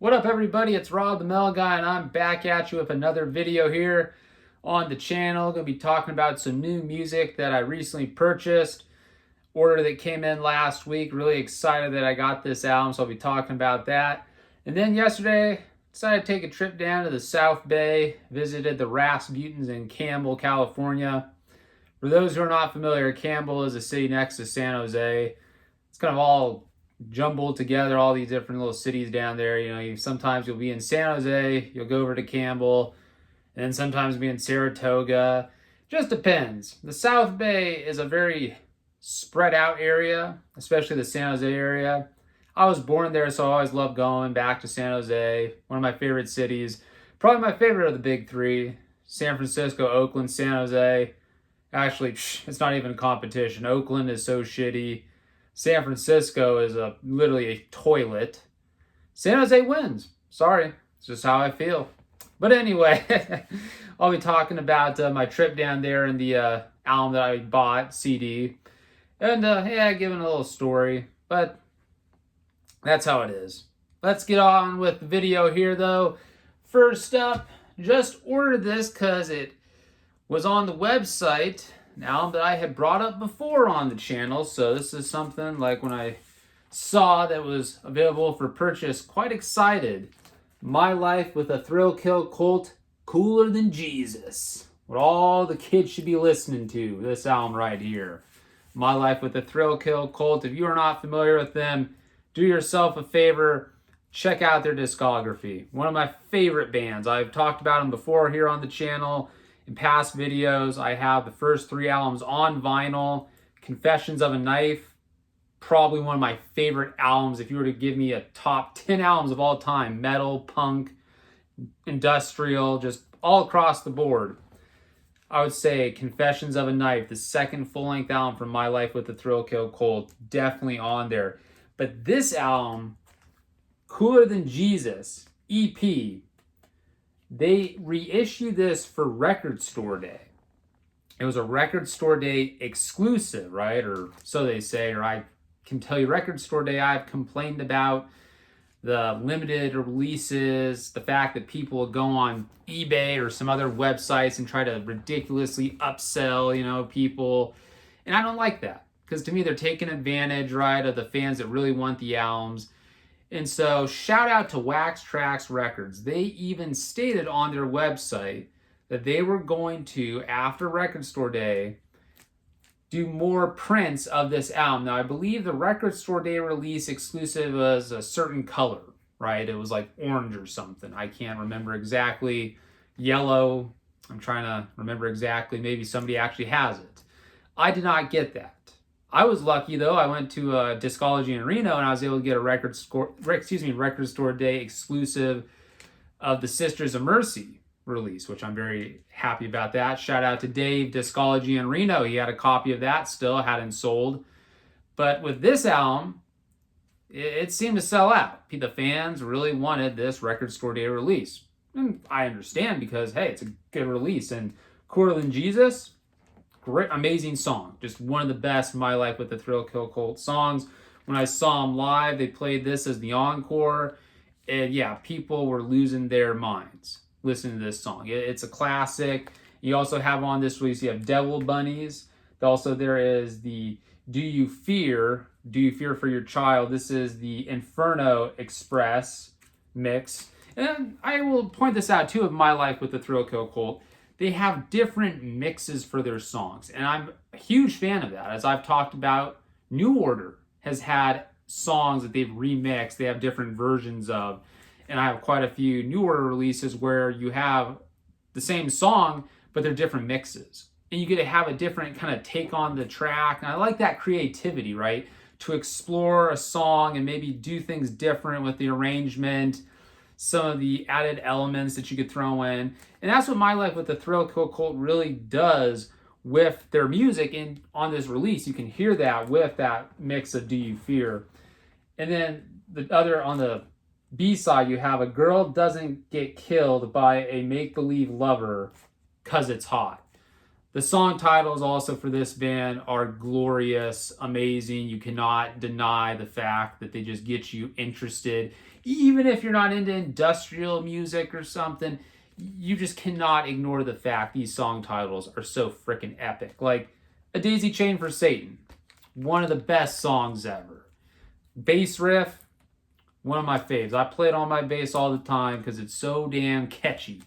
What up, everybody? It's Rob the Mel Guy, and I'm back at you with another video here on the channel. Going to be talking about some new music that I recently purchased. Order that came in last week. Really excited that I got this album, so I'll be talking about that. And then yesterday, decided to take a trip down to the South Bay. Visited the Rasputins in Campbell, California. For those who are not familiar, Campbell is a city next to San Jose. It's kind of all jumbled together, all these different little cities down there. Sometimes you'll be in San Jose, you'll go over to Campbell, and then sometimes be in Saratoga. Just depends. The South Bay is a very spread out area, especially the San Jose area. I was born there, so I always loved going back to San Jose. One of my favorite cities. Probably my favorite of the big three. San Francisco, Oakland, San Jose. Actually, it's not even a competition. Oakland is so shitty. San Francisco is literally a toilet. San Jose wins. Sorry. It's just how I feel. But anyway, I'll be talking about my trip down there and the album that I bought, CD. And giving a little story. But that's how it is. Let's get on with the video here, though. First up, just ordered this because it was on the website. An album that I had brought up before on the channel, so this is something like when I saw that was available for purchase, quite excited. My Life with a Thrill Kill Kult, Cooler Than Jesus. What all the kids should be listening to, this album right here. My Life with a Thrill Kill Kult. If you are not familiar with them, do yourself a favor, check out their discography. One of my favorite bands. I've talked about them before here on the channel. In past videos, I have the first 3 albums on vinyl. Confessions of a Knife, probably one of my favorite albums. If you were to give me a top 10 albums of all time, metal, punk, industrial, just all across the board, I would say Confessions of a Knife, the second full-length album from My Life with the Thrill Kill Kult, definitely on there. But this album, Cooler Than Jesus, EP, they reissued this for Record Store Day. It was a Record Store Day exclusive, right? Or so they say, or I can tell you Record Store Day, I've complained about the limited releases, the fact that people will go on eBay or some other websites and try to ridiculously upsell, people. And I don't like that. Because to me, they're taking advantage, right, of the fans that really want the albums. And so, shout out to Waxtrax Records. They even stated on their website that they were going to, after Record Store Day, do more prints of this album. Now, I believe the Record Store Day release exclusive was a certain color, right? It was like orange or something. I can't remember exactly. Yellow. I'm trying to remember exactly. Maybe somebody actually has it. I did not get that. I was lucky, though. I went to Discology in Reno, and I was able to get a Record Store Day exclusive of the Sisters of Mercy release, which I'm very happy about that. Shout out to Dave, Discology in Reno. He had a copy of that still, hadn't sold. But with this album, it seemed to sell out. The fans really wanted this Record Store Day release. And I understand because, hey, it's a good release. And Cooler Than Jesus, great, amazing song. Just one of the best My Life with the Thrill Kill Kult songs. When I saw them live, they played this as the encore. And yeah, people were losing their minds listening to this song. It's a classic. You also have on this release, you have Devil Bunnies. Also, there is the Do You Fear for Your Child. This is the Inferno Express mix. And I will point this out too of My Life with the Thrill Kill Kult. They have different mixes for their songs. And I'm a huge fan of that. As I've talked about, New Order has had songs that they've remixed. They have different versions of. And I have quite a few New Order releases where you have the same song, but they're different mixes. And you get to have a different kind of take on the track. And I like that creativity, right? To explore a song and maybe do things different with the arrangement, some of the added elements that you could throw in. And that's what My Life with the Thrill Kill Kult really does with their music. And on this release, you can hear that with that mix of Do You Fear. And then on the B-side, you have A Girl Doesn't Get Killed by a Make-Believe Lover 'Cause It's Hot. The song titles also for this band are glorious, amazing. You cannot deny the fact that they just get you interested. even if you're not into industrial music or something, you just cannot ignore the fact these song titles are so freaking epic. Like A Daisy Chain for Satan, one of the best songs ever. Bass riff, one of my faves. I play it on my bass all the time because it's so damn catchy.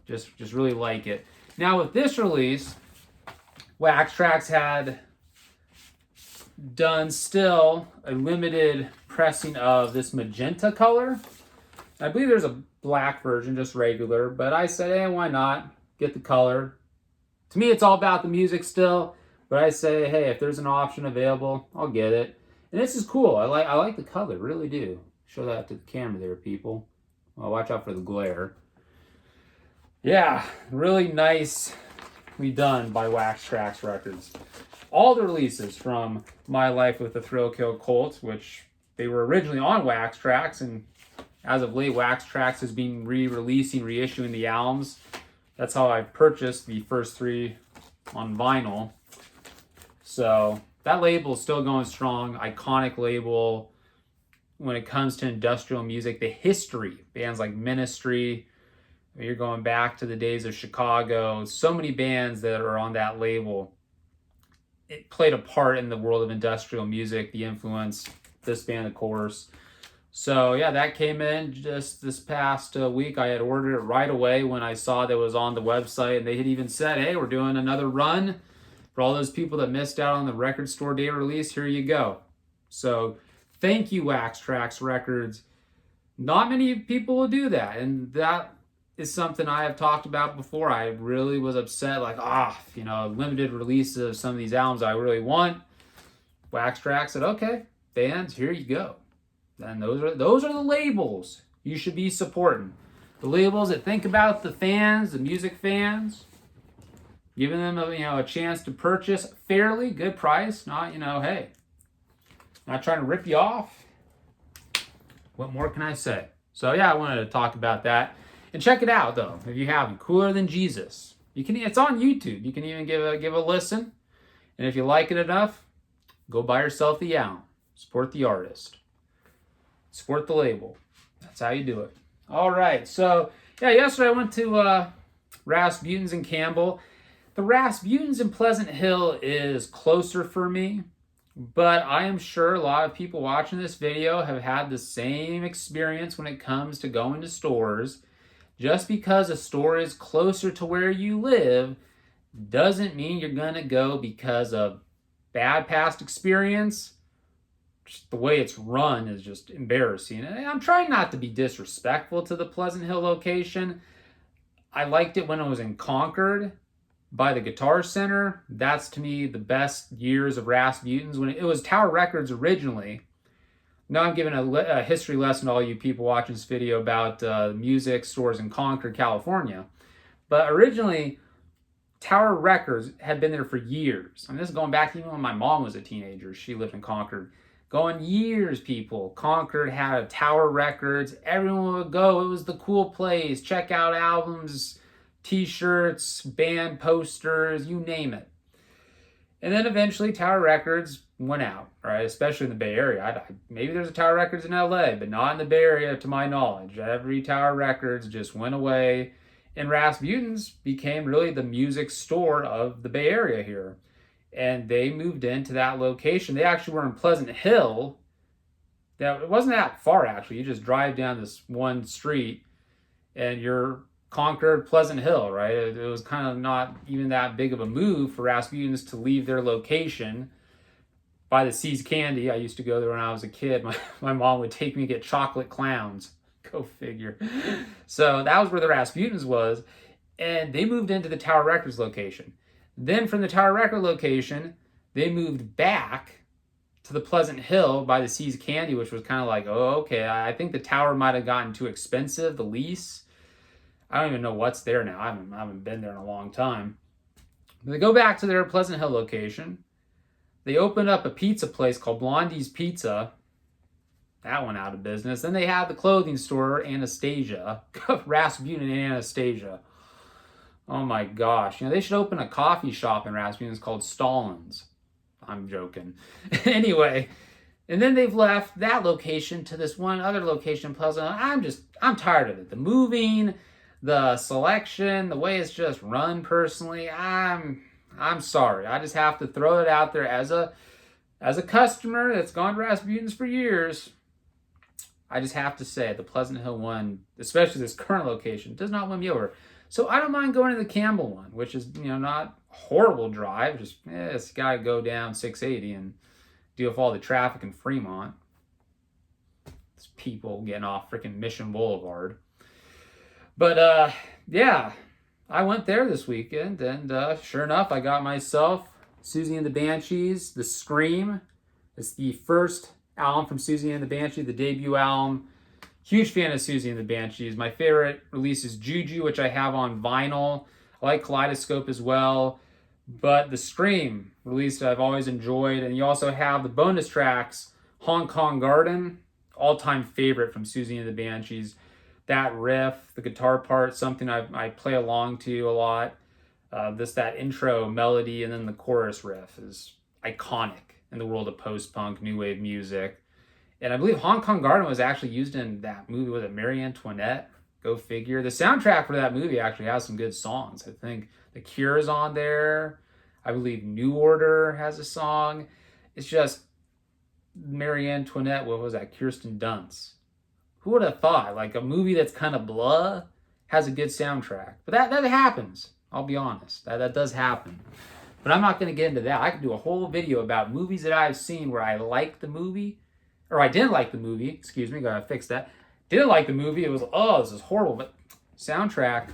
Just really like it. Now with this release, Waxtrax had done still a limited pressing of this magenta color. I believe there's a black version, just regular, but I said, hey, why not get the color? To me, it's all about the music still, but I say, hey, if there's an option available, I'll get it. And this is cool. I like the color, really do. Show that to the camera there, people. Well, watch out for the glare. Yeah, really nicely done by Waxtrax Records. All the releases from My Life with the Thrill Kill Kult, which they were originally on Waxtrax, and as of late, Waxtrax has been re-releasing, reissuing the albums. That's how I purchased the first 3 on vinyl. So that label is still going strong. Iconic label when it comes to industrial music. The history, bands like Ministry. You're going back to the days of Chicago. So many bands that are on that label. It played a part in the world of industrial music, the influence, this band, of course. So yeah, that came in just this past week. I had ordered it right away when I saw that it was on the website, and they had even said, hey, we're doing another run for all those people that missed out on the record store day release. Here you go. So thank you, Waxtrax Records. Not many people will do that, and that is something I have talked about before. I really was upset, like, limited release of some of these albums I really want. Waxtrax said, okay, fans, here you go. And those are the labels you should be supporting. The labels that think about the fans, the music fans, giving them a chance to purchase fairly, good price. Not, hey, not trying to rip you off. What more can I say? So yeah, I wanted to talk about that. And check it out though, if you haven't. Cooler Than Jesus. It's on YouTube. You can even give a listen. And if you like it enough, go buy yourself the album. Support the artist. Support the label. That's how you do it. All right. So yeah, yesterday I went to Rasputin's in Campbell. The Rasputin's in Pleasant Hill is closer for me, but I am sure a lot of people watching this video have had the same experience when it comes to going to stores. Just because a store is closer to where you live doesn't mean you're going to go because of bad past experience. Just the way it's run is just embarrassing. And I'm trying not to be disrespectful to the Pleasant Hill location. I liked it when it was in Concord by the Guitar Center. That's, to me, the best years of Rasputin's. When it was Tower Records originally. Now I'm giving a history lesson to all you people watching this video about music stores in Concord, California. But originally, Tower Records had been there for years. I mean, this is going back even when my mom was a teenager. She lived in Concord. Going years, people. Concord had a Tower Records. Everyone would go. It was the cool place. Check out albums, t-shirts, band posters, you name it. And then eventually Tower Records went out, right? Especially in the Bay Area. Maybe there's a Tower Records in LA, but not in the Bay Area to my knowledge. Every Tower Records just went away. And Rasputin's became really the music store of the Bay Area here. And they moved into that location. They actually were in Pleasant Hill. Now, it wasn't that far, actually. You just drive down this one street and you're Concord, Pleasant Hill, right? It was kind of not even that big of a move for Rasputin's to leave their location by the Seas Candy. I used to go there when I was a kid. My mom would take me to get chocolate clowns. Go figure. So that was where the Rasputin's was. And they moved into the Tower Records location. Then from the Tower Record location, they moved back to the Pleasant Hill by the Seas Candy, which was kind of like, oh, okay, I think the tower might have gotten too expensive, the lease. I don't even know what's there now. I haven't been there in a long time. But they go back to their Pleasant Hill location. They opened up a pizza place called Blondie's Pizza. That went out of business. Then they had the clothing store, Anastasia. Rasputin and Anastasia. Oh my gosh. They should open a coffee shop in Rasputin's called Stalin's. I'm joking. Anyway, And then they've left that location to this one other location in Pleasant. I'm tired of it. The moving, the selection, the way it's just run personally. I'm sorry. I just have to throw it out there as a customer that's gone to Rasputin's for years. I just have to say the Pleasant Hill one, especially this current location, does not win me over. So I don't mind going to the Campbell one, which is, not a horrible drive. Just, it's got to go down 680 and deal with all the traffic in Fremont. It's people getting off freaking Mission Boulevard. But, yeah, I went there this weekend, and sure enough, I got myself Siouxsie and the Banshees, The Scream. It's the first album from Siouxsie and the Banshees, the debut album. Huge fan of Siouxsie and the Banshees. My favorite release is Juju, which I have on vinyl. I like Kaleidoscope as well. But the Scream release I've always enjoyed. And you also have the bonus tracks, Hong Kong Garden, all-time favorite from Siouxsie and the Banshees. That riff, the guitar part, something I play along to a lot. That intro melody and then the chorus riff is iconic in the world of post-punk, new wave music. And I believe Hong Kong Garden was actually used in that movie. Was it Marie Antoinette? Go figure. The soundtrack for that movie actually has some good songs. I think The Cure is on there. I believe New Order has a song. It's just Marie Antoinette, what was that? Kirsten Dunst. Who would have thought? Like a movie that's kind of blah has a good soundtrack. But that happens. I'll be honest. That does happen. But I'm not going to get into that. I could do a whole video about movies that I've seen where I liked the movie, or I didn't like the movie. Excuse me, gotta fix that. Didn't like the movie. It was, this is horrible. But soundtrack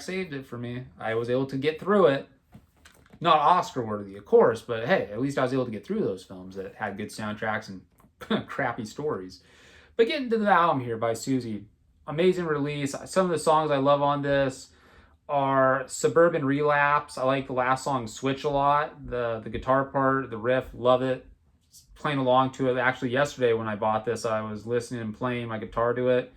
saved it for me. I was able to get through it. Not Oscar worthy, of course, but hey, at least I was able to get through those films that had good soundtracks and crappy stories. But getting to the album here by Siouxsie, amazing release. Some of the songs I love on this are Suburban Relapse. I like the last song, Switch, a lot. The guitar part, the riff, love it. Playing along to it. Actually, yesterday when I bought this, I was listening and playing my guitar to it.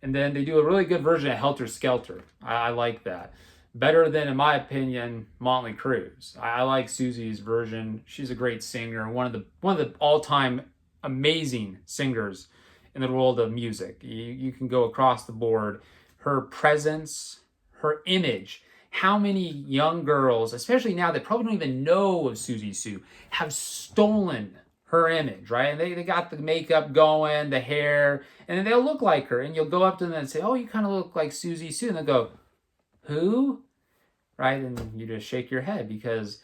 And then they do a really good version of Helter Skelter. I like that. Better than, in my opinion, Motley Crue's. I like Siouxsie's version. She's a great singer. One of the all-time amazing singers in the world of music. You can go across the board. Her presence, her image, how many young girls, especially now that probably don't even know of Siouxsie Sioux, have stolen her image, right? And they got the makeup going, the hair, and then they'll look like her. And you'll go up to them and say, oh, you kind of look like Siouxsie Sioux. And they'll go, who? Right? And you just shake your head because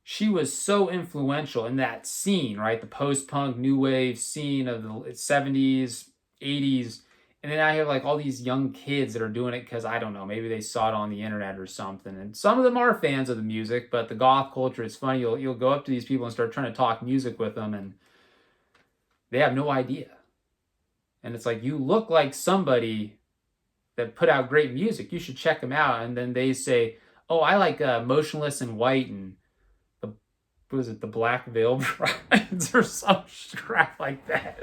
she was so influential in that scene, right? The post-punk, new wave scene of the 70s, 80s. And then I have like all these young kids that are doing it because, I don't know, maybe they saw it on the internet or something. And some of them are fans of the music, but the goth culture, it's funny. You'll go up to these people and start trying to talk music with them, and they have no idea. And it's like, you look like somebody that put out great music. You should check them out. And then they say, oh, I like Motionless in White and the Black Veil Brides or some crap like that.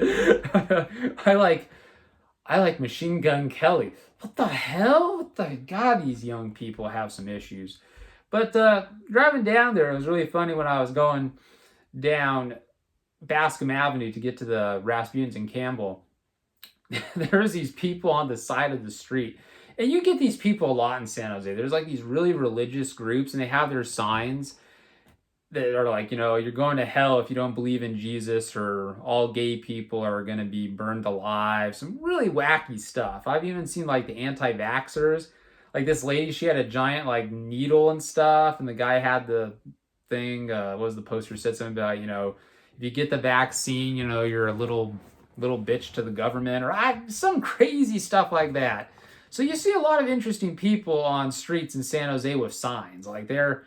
I like Machine Gun Kelly. What the hell? God, these young people have some issues. But driving down there, it was really funny when I was going down Bascom Avenue to get to the Rasputins in Campbell. There's these people on the side of the street. And you get these people a lot in San Jose. There's like these really religious groups, and they have their signs that are like, you're going to hell if you don't believe in Jesus, or all gay people are going to be burned alive. Some really wacky stuff. I've even seen like the anti-vaxxers. Like this lady, she had a giant like needle and stuff, and the guy had the thing, what was the poster, said something about, if you get the vaccine, you're a little bitch to the government, or some crazy stuff like that. So you see a lot of interesting people on streets in San Jose with signs. Like they're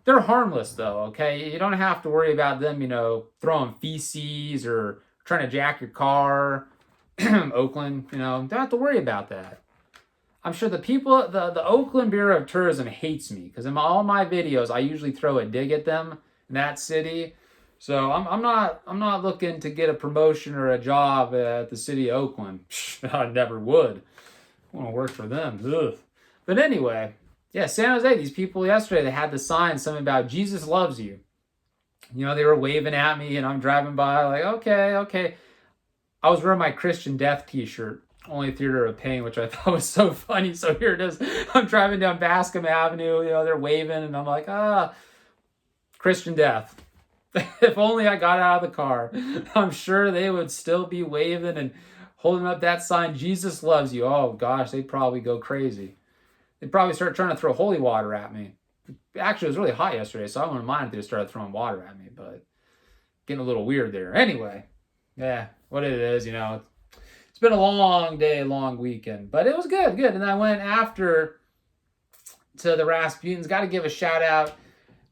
harmless though, okay? You don't have to worry about them, throwing feces or trying to jack your car. Oakland, don't have to worry about that. I'm sure the people, the Oakland Bureau of Tourism hates me because in all my videos, I usually throw a dig at them in that city. So I'm not looking to get a promotion or a job at the city of Oakland. I never would. I want to work for them. Ugh. But anyway, yeah, San Jose, these people yesterday, they had the sign, something about Jesus loves you. They were waving at me, and I'm driving by like, okay, okay. I was wearing my Christian Death t-shirt, Only Theater of Pain, which I thought was so funny. So here it is. I'm driving down Bascom Avenue, they're waving, and I'm like, Christian Death. If only I got out of the car, I'm sure they would still be waving and holding up that sign, Jesus loves you. Oh gosh, they'd probably go crazy. They'd probably start trying to throw holy water at me. Actually, it was really hot yesterday, so I wouldn't mind if they started throwing water at me, but getting a little weird there. Anyway, yeah, what it is, it's been a long day, long weekend, but it was good. And I went after to the Rasputins. Got to give a shout out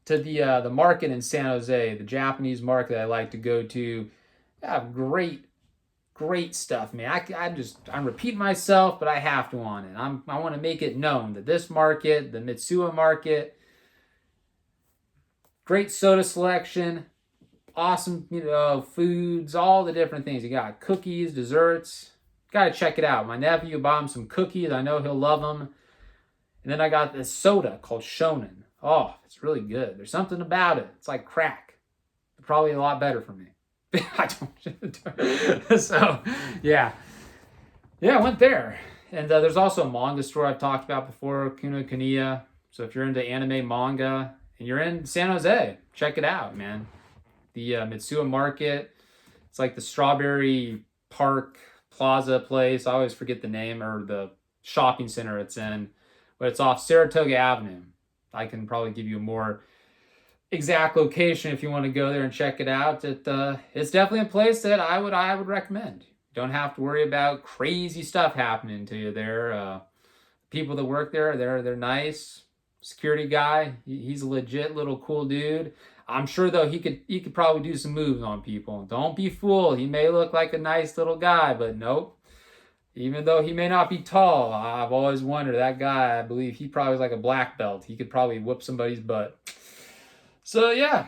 to the market in San Jose, the Japanese market I like to go to. They have great stuff, man. I'm repeating myself, but I have to on it. I want to make it known that this market, the Mitsuya market, great soda selection, awesome, foods, all the different things. You got cookies, desserts. Got to check it out. My nephew bought him some cookies. I know he'll love them. And then I got this soda called Shonen. Oh, it's really good. There's something about it. It's like crack. Probably a lot better for me. I don't. So, yeah. I went there. And there's also a manga store I've talked about before, Kinokuniya. So if you're into anime manga and you're in San Jose, check it out, man. The Mitsuya Market. It's like the Strawberry Park Plaza place. I always forget the name, or the shopping center it's in. But it's off Saratoga Avenue. I can probably give you a more exact location if you want to go there and check it out. It's definitely a place that I would recommend. You don't have to worry about crazy stuff happening to you there. People that work there, they're nice. Security guy, he's a legit little cool dude. I'm sure though he could probably do some moves on people. Don't be fooled. He may look like a nice little guy, but nope. Even though he may not be tall, I've always wondered, that guy, I believe he probably is like a black belt. He could probably whoop somebody's butt. So yeah,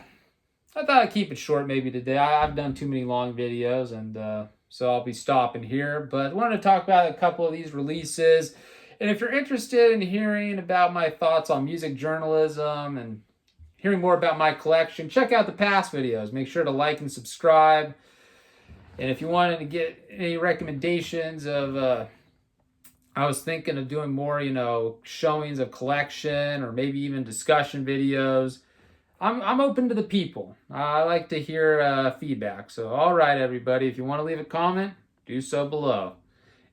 I thought I'd keep it short maybe today. I've done too many long videos, and so I'll be stopping here. But I wanted to talk about a couple of these releases. And if you're interested in hearing about my thoughts on music journalism and hearing more about my collection, check out the past videos. Make sure to like and subscribe. And if you wanted to get any recommendations of, I was thinking of doing more, showings of collection or maybe even discussion videos. I'm open to the people. I like to hear feedback. So, all right, everybody, if you want to leave a comment, do so below.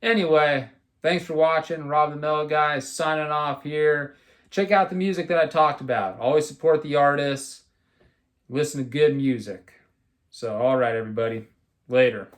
Anyway, thanks for watching. Rob the Mellow Guy signing off here. Check out the music that I talked about. Always support the artists. Listen to good music. So, all right, everybody. Later.